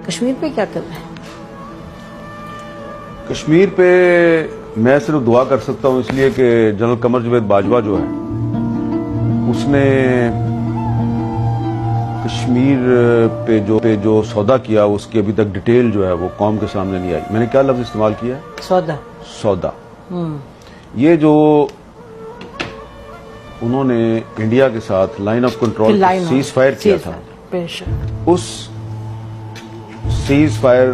کشمیر پہ کیا کر رہے ہیں؟ کشمیر پہ میں صرف دعا کر سکتا ہوں، اس لیے کہ جنرل قمر جاوید باجوہ جو ہے اس نے کشمیر پہ جو سودا کیا اس کی ابھی تک ڈیٹیل جو ہے وہ قوم کے سامنے نہیں آئی. میں نے کیا لفظ استعمال کیا ہے؟ سودا. یہ جو انہوں نے انڈیا کے ساتھ line of control cease fire کیا تھا، اس سیز فائر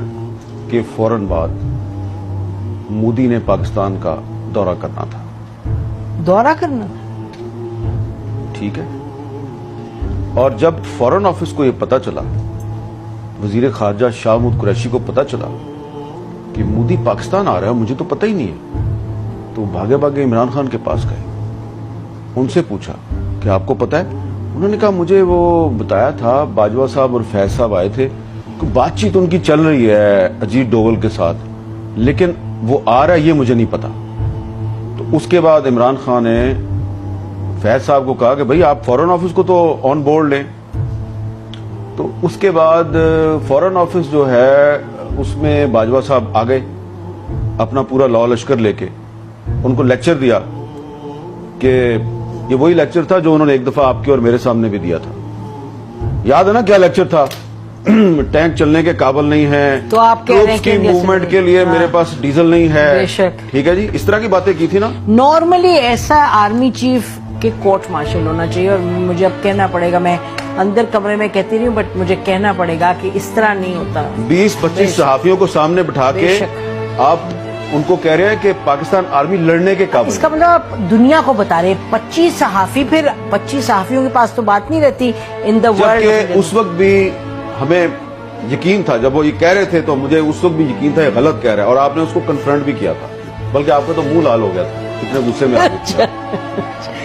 کے فوراً بعد مودی نے پاکستان کا دورہ کرنا تھا. ٹھیک ہے. اور جب فورن آفس کو یہ پتا چلا، وزیر خارجہ شاہ محمود قریشی کو پتا چلا کہ مودی پاکستان آ رہا ہے، مجھے تو پتہ ہی نہیں ہے، تو بھاگے بھاگے عمران خان کے پاس گئے. ان سے پوچھا کہ آپ کو پتا ہے؟ انہوں نے کہا مجھے وہ بتایا تھا، باجوہ صاحب اور فیض صاحب آئے تھے، بات چیت ان کی چل رہی ہے اجیت ڈوول کے ساتھ، لیکن وہ آ رہا ہے یہ مجھے نہیں پتا. تو اس کے بعد عمران خان نے فیض صاحب کو کہا کہ بھئی آپ فورن آفس کو تو آن بورڈ لیں. تو اس کے بعد فورن آفس جو ہے اس میں باجوہ صاحب آ گئے اپنا پورا لاء لشکر لے کے. ان کو لیکچر دیا کہ یہ وہی لیکچر تھا جو انہوں نے ایک دفعہ آپ کے اور میرے سامنے بھی دیا تھا. یاد ہے نا کیا لیکچر تھا؟ ٹینک چلنے کے قابل نہیں ہے، تو آپ ٹروپس کی موومنٹ کے لیے میرے پاس ڈیزل نہیں ہے. ٹھیک ہے جی، اس طرح کی باتیں کی تھی نا. نارملی ایسا آرمی چیف کے کورٹ مارشل ہونا چاہیے، اور مجھے اب کہنا پڑے گا، میں اندر کمرے میں کہتی رہی ہوں بٹ مجھے کہنا پڑے گا کہ اس طرح نہیں ہوتا. 20-25 صحافیوں کو سامنے بٹھا کے آپ ان کو کہہ رہے ہیں کہ پاکستان آرمی لڑنے کے قابل. اس کا مطلب آپ دنیا کو بتا رہے ہیں 25 صحافی، پھر 25 صحافیوں کے پاس تو بات نہیں رہتی ان دا ورلڈ. جبکہ اس وقت بھی ہمیں یقین تھا، جب وہ یہ کہہ رہے تھے تو مجھے اس وقت بھی یقین تھا یہ غلط کہہ رہا ہے، اور آپ نے اس کو کنفرنٹ بھی کیا تھا، بلکہ آپ کا تو منہ لال ہو گیا تھا اتنے غصے میں.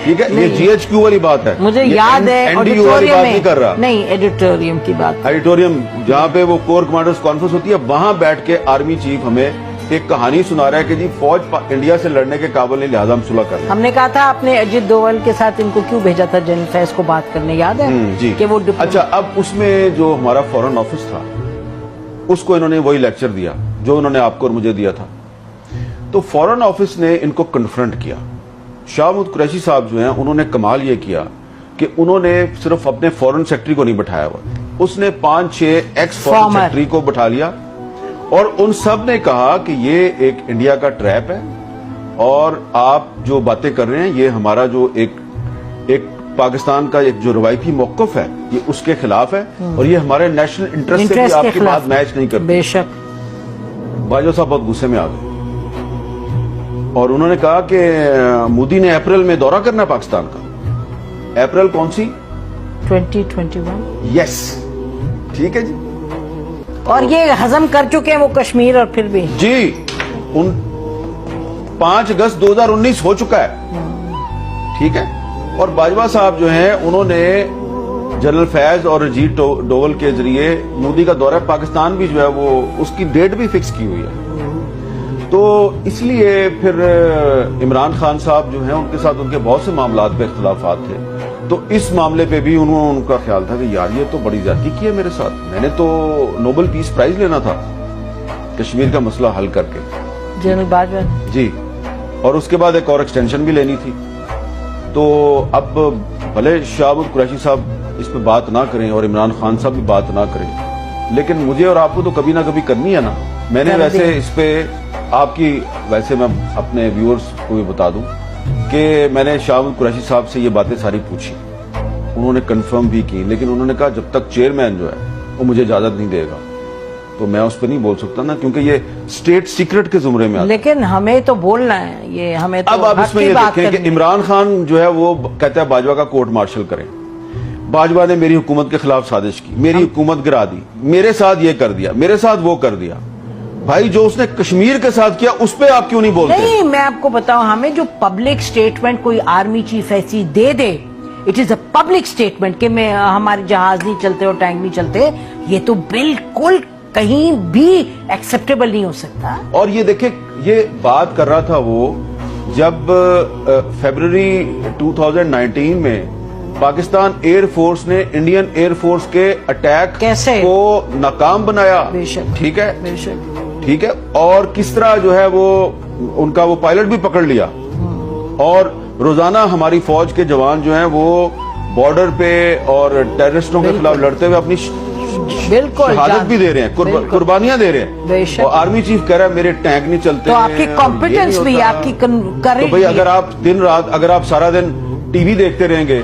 ٹھیک ہے، یہ جی ایچ کیو والی بات ہے، مجھے یاد ہے ایڈیٹوریم کی بات، ایڈیٹوریم جہاں پہ وہ کور کمانڈرز کانفرنس ہوتی ہے، وہاں بیٹھ کے آرمی چیف ہمیں ایک کہانی سنا رہا ہے کہ جی فوج انڈیا سے لڑنے کے قابل نہیں، لہذا ہم صلح کر رہے ہیں. ہم نے کہا تھا آپ نے اجیت ڈوول کے ساتھ ان کو کیوں بھیجا تھا جنرل فیض کو بات کرنے، یاد ہے؟ جی. کہ وہ اچھا، اب اس میں جو ہمارا فورن آفس تھا اس کو انہوں نے وہی لیکچر دیا جو انہوں نے آپ کو اور مجھے دیا تھا. تو فورن آفس نے ان کو کنفرنٹ کیا. شاہ محمود قریشی صاحب جو ہیں انہوں نے کمال یہ کیا کہ انہوں نے صرف اپنے فورن سیکٹری کو نہیں بٹھایا ہوا، اس نے 5-6 ایکس فورن سیکٹری کو بٹھا لیا، اور ان سب نے کہا کہ یہ ایک انڈیا کا ٹریپ ہے، اور آپ جو باتیں کر رہے ہیں یہ ہمارا جو ایک پاکستان کا ایک جو روایتی موقف ہے یہ اس کے خلاف ہے، اور یہ ہمارے نیشنل انٹرسٹ سے بھی آپ کی بات میچ نہیں کرتی. بے شک. باجوہ صاحب بہت غصے میں آ گئے اور انہوں نے کہا کہ مودی نے اپریل میں دورہ کرنا ہے پاکستان کا. اپریل کون سی؟ 2021. یس. ٹھیک ہے جی. اور یہ ہضم کر چکے ہیں وہ کشمیر، اور پھر بھی جی 5 اگست 2019 ہو چکا ہے. ٹھیک ہے. اور باجوہ صاحب جو ہیں انہوں نے جنرل فیض اور اجیت ڈوول کے ذریعے مودی کا دورہ پاکستان بھی جو ہے وہ اس کی ڈیٹ بھی فکس کی ہوئی ہے. تو اس لیے پھر عمران خان صاحب جو ہیں ان کے ساتھ ان کے بہت سے معاملات پہ اختلافات تھے، تو اس معاملے پہ بھی ان کا خیال تھا کہ یار یہ تو بڑی زیادتی کی ہے میرے ساتھ، میں نے تو نوبل پیس پرائز لینا تھا کشمیر کا مسئلہ حل کر کے. جنرل باجوہ جی. اور اس کے بعد ایک اور ایکسٹینشن بھی لینی تھی. تو اب بھلے شاہ محمود قریشی صاحب اس پہ بات نہ کریں اور عمران خان صاحب بھی بات نہ کریں، لیکن مجھے اور آپ کو تو کبھی نہ کبھی کرنی ہے نا. میں نے ویسے اس پہ آپ کی ویسے میں اپنے ویورز کو بھی بتا دوں کہ میں نے شاہ محمود قریشی صاحب سے یہ باتیں ساری پوچھی، انہوں نے کنفرم بھی کی، لیکن انہوں نے کہا جب تک چیئرمین جو ہے وہ مجھے اجازت نہیں دے گا تو میں اس پہ نہیں بول سکتا نا، کیونکہ یہ اسٹیٹ سیکرٹ کے زمرے میں آتا ہے. لیکن ہمیں تو بولنا ہے، یہ ہمیں تو اب آپ اس میں یہ دیکھیں کہ عمران خان جو ہے وہ کہتا ہے باجوہ کا کورٹ مارشل کریں. باجوہ نے میری حکومت کے خلاف سازش کی، میری حکومت گرا دی، میرے ساتھ یہ کر دیا، میرے ساتھ وہ کر دیا. بھائی جو اس نے کشمیر کے ساتھ کیا اس پہ آپ کیوں نہیں بولتے؟ نہیں، میں آپ کو بتاؤں، ہمیں جو پبلک سٹیٹمنٹ کوئی آرمی چیف ایسی دے دے، it is a public statement کہ میں ہمارے جہاز نہیں چلتے اور ٹینک نہیں چلتے، یہ تو بالکل کہیں بھی ایکسپٹیبل نہیں ہو سکتا. اور یہ دیکھیں، یہ بات کر رہا تھا وہ جب فیبروری 2019 میں پاکستان ایئر فورس نے انڈین ایئر فورس کے اٹیک کیسے کو ناکام بنایا. بے شک. ٹھیک ہے, بے شک. ٹھیک ہے, اور کس طرح جو ہے وہ ان کا وہ پائلٹ بھی پکڑ لیا, اور روزانہ ہماری فوج کے جوان جو ہیں وہ بارڈر پہ اور ٹیررسٹوں کے خلاف لڑتے ہوئے اپنی بالکل شہادت بھی دے رہے ہیں, قربانیاں دے رہے ہیں. بے شک. اور آرمی چیف کہہ رہا ہے میرے ٹینک نہیں چلتے. تو آپ کی کمپیٹنس بھی, آپ کی تو کریج بھئی اگر آپ دن رات, اگر آپ سارا دن ٹی وی دیکھتے رہیں گے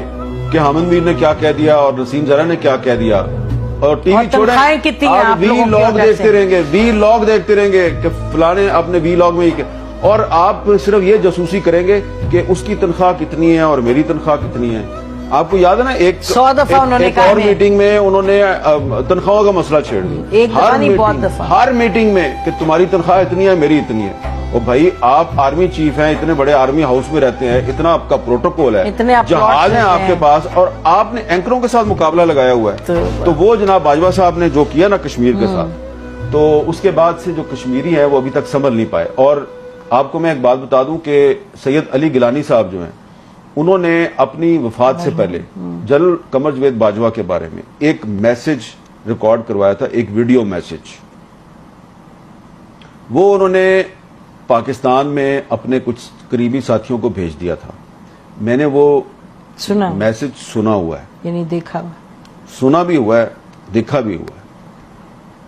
کہ حامد میر نے کیا کہہ دیا اور نسیم زرا نے کیا کہہ دیا, اور ٹی وی چھوڑیں آپ وی لاگ دیکھتے رہیں گے, وی لاگ دیکھتے رہیں گے کہ فلانے اپنے وی لاگ میں ہی, اور آپ صرف یہ جاسوسی کریں گے کہ اس کی تنخواہ کتنی ہے اور میری تنخواہ کتنی ہے. آپ کو یاد ہے نا ایک 100 دفعہ انہوں نے کہا اور میٹنگ میں انہوں نے تنخواہوں کا مسئلہ چھیڑ دیا, ایک دفعہ نہیں بہت دفعہ, ہر میٹنگ میں کہ تمہاری تنخواہ اتنی ہے میری اتنی ہے. اور بھائی آپ آرمی چیف ہیں, اتنے بڑے آرمی ہاؤس میں رہتے ہیں, اتنا آپ کا پروٹوکول ہے, جہاز ہیں آپ کے پاس, اور آپ نے اینکروں کے ساتھ مقابلہ لگایا ہوا ہے. تو وہ جناب باجوہ صاحب نے جو کیا نا کشمیر کے ساتھ, تو اس کے بعد سے جو کشمیری ہیں وہ ابھی تک سنبھل نہیں پائے. اور آپ کو میں ایک بات بتا دوں کہ سید علی گیلانی صاحب جو ہیں, انہوں نے اپنی وفات سے پہلے جنرل قمر جاوید باجوہ کے بارے میں ایک میسج ریکارڈ کروایا تھا, ایک ویڈیو میسج. وہ انہوں نے پاکستان میں اپنے کچھ قریبی ساتھیوں کو بھیج دیا تھا. میں نے وہ سنا میسج سنا ہوا ہے, یعنی دیکھا, سنا بھی ہوا ہے, دیکھا بھی ہوا ہے.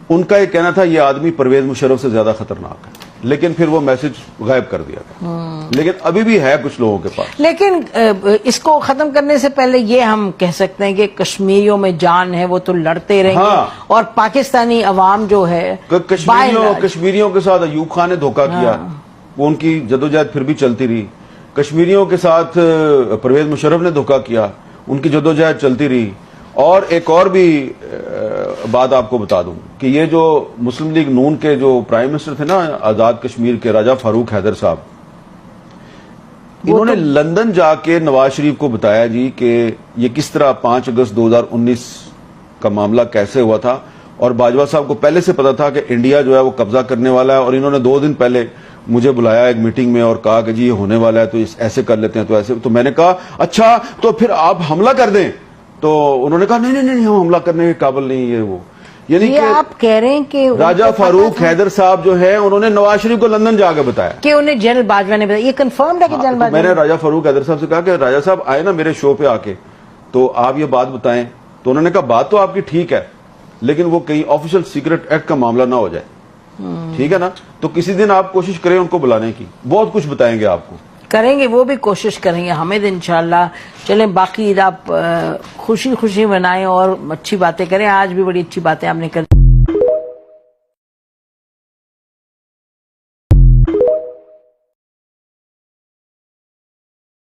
ان کا یہ کہنا تھا یہ آدمی پرویز مشرف سے زیادہ خطرناک ہے, لیکن پھر وہ میسج غائب کر دیا گیا. لیکن ابھی بھی ہے کچھ لوگوں کے پاس. لیکن اس کو ختم کرنے سے پہلے یہ ہم کہہ سکتے ہیں کہ کشمیریوں میں جان ہے, وہ تو لڑتے رہیں گے, اور پاکستانی عوام جو ہے کشمیریوں کے ساتھ ایوب خان نے دھوکہ کیا, وہ ان کی جدوجہد پھر بھی چلتی رہی. کشمیریوں کے ساتھ پرویز مشرف نے دھوکہ کیا, ان کی جدوجہد چلتی رہی. اور ایک اور بھی بات آپ کو بتا دوں کہ یہ جو مسلم لیگ نون کے جو پرائم منسٹر تھے نا آزاد کشمیر کے, راجہ فاروق حیدر صاحب, انہوں نے لندن جا کے نواز شریف کو بتایا جی کہ یہ کس طرح 5 اگست 2019 کا معاملہ کیسے ہوا تھا, اور باجوہ صاحب کو پہلے سے پتا تھا کہ انڈیا جو ہے وہ قبضہ کرنے والا ہے, اور انہوں نے 2 دن پہلے مجھے بلایا ایک میٹنگ میں اور کہا کہ جی یہ ہونے والا ہے, تو ایسے کر لیتے ہیں, تو ایسے. تو میں نے کہا اچھا تو پھر آپ حملہ کر دیں. تو انہوں نے کہا نہیں نہیں نہیں, ہم حملہ کرنے کے قابل نہیں, یہ وہ. یعنی کہ آپ کہہ رہے ہیں کہ راجہ فاروق حیدر صاحب جو ہے انہوں نے نواز شریف کو لندن جا کے بتایا کہ انہیں جنرل باجوہ نے بتایا. یہ کنفرمڈ ہے کہ جنرل باجوہ, میں نے راجہ فاروق حیدر صاحب سے کہا کہ راجہ صاحب آئے نا میرے شو پہ آ کے, تو آپ یہ بات بتائیں. تو انہوں نے کہا بات تو آپ کی ٹھیک ہے, لیکن وہ کہیں آفیشل سیکرٹ ایکٹ کا معاملہ نہ ہو جائے, ٹھیک ہے نا. تو کسی دن آپ کوشش کریں ان کو بلانے کی, بہت کچھ بتائیں گے آپ کو. کریں گے, وہ بھی کوشش کریں گے حامد انشاءاللہ. چلیں باقی آپ خوشی خوشی منائیں اور اچھی باتیں کریں. آج بھی بڑی اچھی باتیں آپ نے کر